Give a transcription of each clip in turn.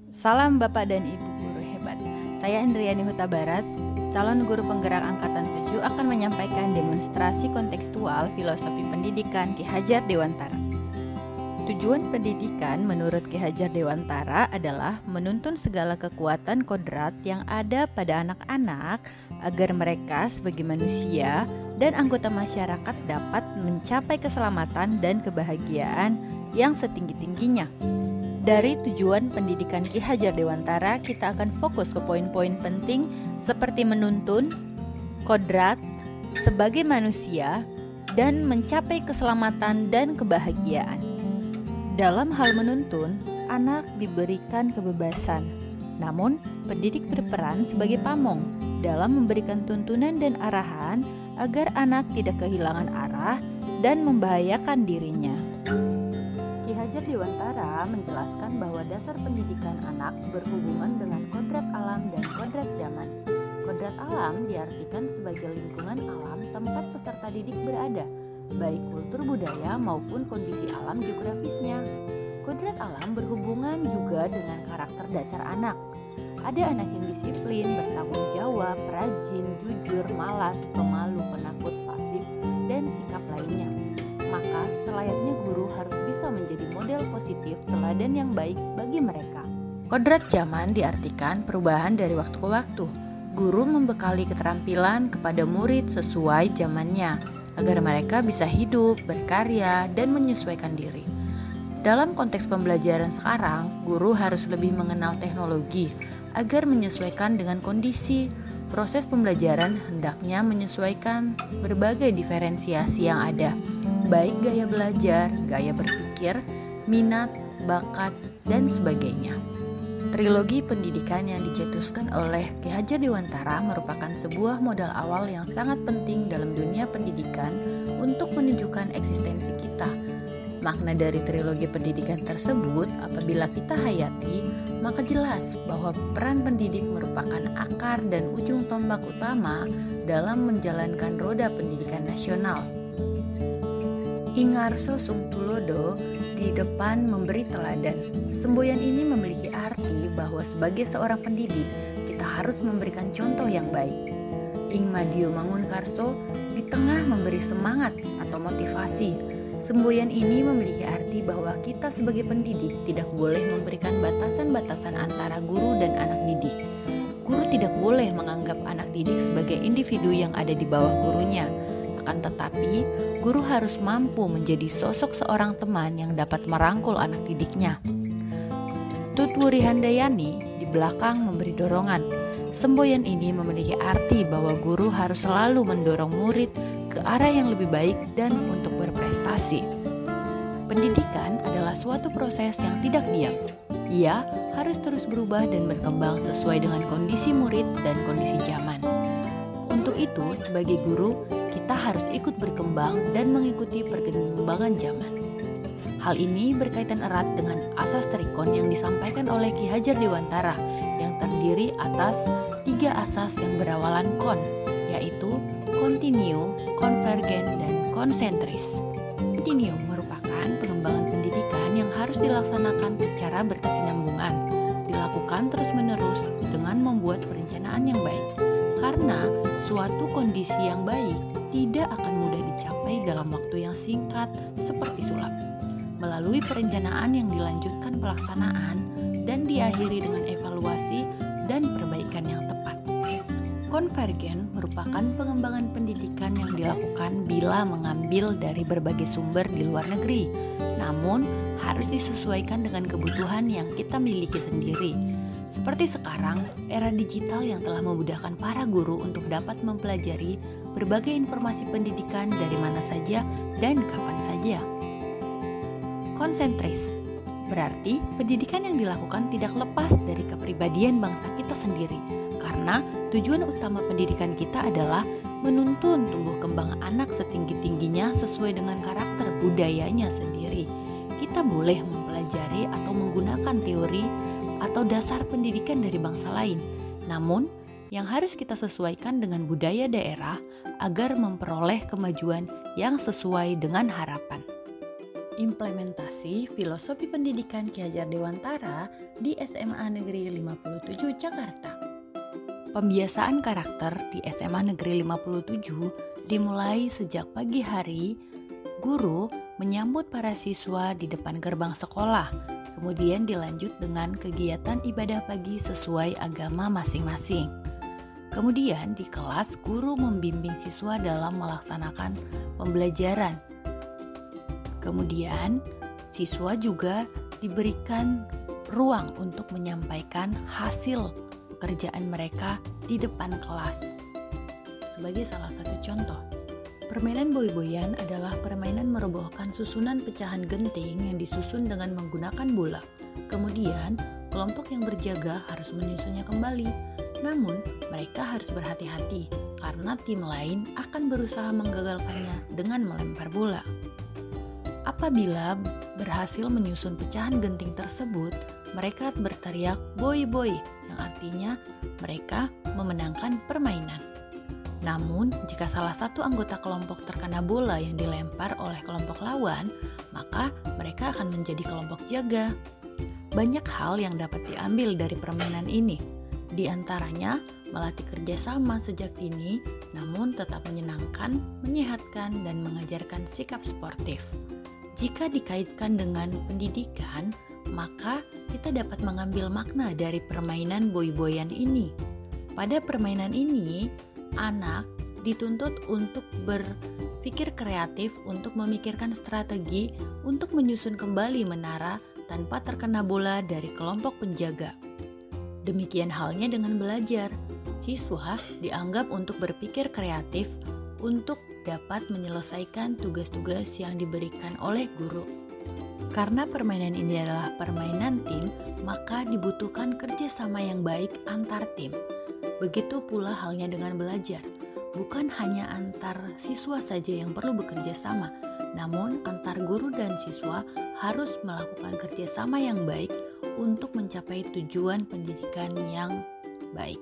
Salam Bapak dan Ibu guru hebat. Saya Indriani Huta Barat, calon guru penggerak angkatan 7 akan menyampaikan demonstrasi kontekstual filosofi pendidikan Ki Hajar Dewantara. Tujuan pendidikan menurut Ki Hajar Dewantara adalah menuntun segala kekuatan kodrat yang ada pada anak-anak agar mereka sebagai manusia dan anggota masyarakat dapat mencapai keselamatan dan kebahagiaan yang setinggi-tingginya. Dari tujuan pendidikan Ki Hajar Dewantara, kita akan fokus ke poin-poin penting seperti menuntun, kodrat, sebagai manusia, dan mencapai keselamatan dan kebahagiaan. Dalam hal menuntun, anak diberikan kebebasan. Namun, pendidik berperan sebagai pamong dalam memberikan tuntunan dan arahan agar anak tidak kehilangan arah dan membahayakan dirinya. Ki Hajar Dewantara menjelaskan bahwa dasar pendidikan anak berhubungan dengan kodrat alam dan kodrat zaman. Kodrat alam diartikan sebagai lingkungan alam tempat peserta didik berada, baik kultur budaya maupun kondisi alam geografisnya. Kodrat alam berhubungan juga dengan karakter dasar anak. Ada anak yang disiplin, bertanggung jawab, rajin, jujur, malas, pemalu, penakut, pasif, dan sikap lainnya. Maka selayaknya guru harus bisa menjadi model positif teladan yang baik bagi mereka. Kodrat zaman diartikan perubahan dari waktu ke waktu. Guru membekali keterampilan kepada murid sesuai zamannya, agar mereka bisa hidup, berkarya, dan menyesuaikan diri. Dalam konteks pembelajaran sekarang, guru harus lebih mengenal teknologi agar menyesuaikan dengan kondisi. Proses pembelajaran hendaknya menyesuaikan berbagai diferensiasi yang ada, baik gaya belajar, gaya berpikir, minat, bakat, dan sebagainya. Trilogi pendidikan yang dicetuskan oleh Ki Hajar Dewantara merupakan sebuah modal awal yang sangat penting dalam dunia pendidikan untuk menunjukkan eksistensi kita. Makna dari trilogi pendidikan tersebut apabila kita hayati, maka jelas bahwa peran pendidik merupakan akar dan ujung tombak utama dalam menjalankan roda pendidikan nasional. Ingarso sung tulodo, di depan memberi teladan. Semboyan ini memiliki arti bahwa sebagai seorang pendidik, kita harus memberikan contoh yang baik. Ing Madio Mangunkarso, di tengah memberi semangat atau motivasi. Semboyan ini memiliki arti bahwa kita sebagai pendidik tidak boleh memberikan batasan-batasan antara guru dan anak didik. Guru tidak boleh menganggap anak didik sebagai individu yang ada di bawah gurunya. Akan tetapi, guru harus mampu menjadi sosok seorang teman yang dapat merangkul anak didiknya. Tutwuri Handayani di belakang memberi dorongan. Semboyan ini memiliki arti bahwa guru harus selalu mendorong murid ke arah yang lebih baik dan untuk berprestasi. Pendidikan adalah suatu proses yang tidak diam. Ia harus terus berubah dan berkembang sesuai dengan kondisi murid dan kondisi zaman. Untuk itu, sebagai guru, kita harus ikut berkembang dan mengikuti perkembangan zaman. Hal ini berkaitan erat dengan asas trikon yang disampaikan oleh Ki Hajar Dewantara yang terdiri atas 3 asas yang berawalan kon, yaitu kontinu, konvergen, dan konsentris. Kontinu merupakan pengembangan pendidikan yang harus dilaksanakan secara berkesinambungan, dilakukan terus-menerus dengan membuat perencanaan yang baik. Karena suatu kondisi yang baik tidak akan mudah dicapai dalam waktu yang singkat seperti sulap. Melalui perencanaan yang dilanjutkan pelaksanaan dan diakhiri dengan evaluasi dan perbaikan yang tepat. Konvergen merupakan pengembangan pendidikan yang dilakukan bila mengambil dari berbagai sumber di luar negeri, namun harus disesuaikan dengan kebutuhan yang kita miliki sendiri. Seperti sekarang, era digital yang telah memudahkan para guru untuk dapat mempelajari berbagai informasi pendidikan dari mana saja dan kapan saja. Konsentris berarti pendidikan yang dilakukan tidak lepas dari kepribadian bangsa kita sendiri, karena tujuan utama pendidikan kita adalah menuntun tumbuh kembang anak setinggi-tingginya sesuai dengan karakter budayanya sendiri. Kita boleh mempelajari atau menggunakan teori atau dasar pendidikan dari bangsa lain, namun yang harus kita sesuaikan dengan budaya daerah agar memperoleh kemajuan yang sesuai dengan harapan. Implementasi filosofi pendidikan Ki Hajar Dewantara di SMA Negeri 57 Jakarta. Pembiasaan karakter di SMA Negeri 57 dimulai sejak pagi hari. Guru menyambut para siswa di depan gerbang sekolah, kemudian dilanjut dengan kegiatan ibadah pagi sesuai agama masing-masing. Kemudian di kelas, guru membimbing siswa dalam melaksanakan pembelajaran. Kemudian, siswa juga diberikan ruang untuk menyampaikan hasil pekerjaan mereka di depan kelas. Sebagai salah satu contoh, permainan boy-boyan adalah permainan merobohkan susunan pecahan genting yang disusun dengan menggunakan bola. Kemudian, kelompok yang berjaga harus menyusunnya kembali. Namun, mereka harus berhati-hati karena tim lain akan berusaha menggagalkannya dengan melempar bola. Apabila berhasil menyusun pecahan genting tersebut, mereka berteriak boy-boy, yang artinya mereka memenangkan permainan. Namun, jika salah satu anggota kelompok terkena bola yang dilempar oleh kelompok lawan, maka mereka akan menjadi kelompok jaga. Banyak hal yang dapat diambil dari permainan ini. Di antaranya, melatih kerjasama sejak dini, namun tetap menyenangkan, menyehatkan, dan mengajarkan sikap sportif. Jika dikaitkan dengan pendidikan, maka kita dapat mengambil makna dari permainan boy-boyan ini. Pada permainan ini, anak dituntut untuk berpikir kreatif untuk memikirkan strategi untuk menyusun kembali menara tanpa terkena bola dari kelompok penjaga. Demikian halnya dengan belajar. Siswa dianggap untuk berpikir kreatif untuk dapat menyelesaikan tugas-tugas yang diberikan oleh guru. Karena permainan ini adalah permainan tim, maka dibutuhkan kerjasama yang baik antar tim. Begitu pula halnya dengan belajar. Bukan hanya antar siswa saja yang perlu bekerja sama, namun antar guru dan siswa harus melakukan kerjasama yang baik untuk mencapai tujuan pendidikan yang baik.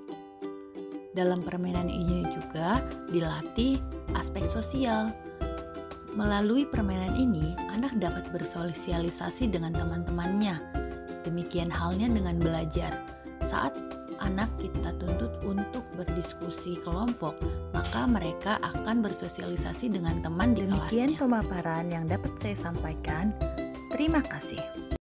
Dalam permainan ini juga dilatih aspek sosial. Melalui permainan ini, anak dapat bersosialisasi dengan teman-temannya. Demikian halnya dengan belajar. Saat anak kita tuntut untuk berdiskusi kelompok, maka mereka akan bersosialisasi dengan teman di kelasnya. Demikian pemaparan yang dapat saya sampaikan. Terima kasih.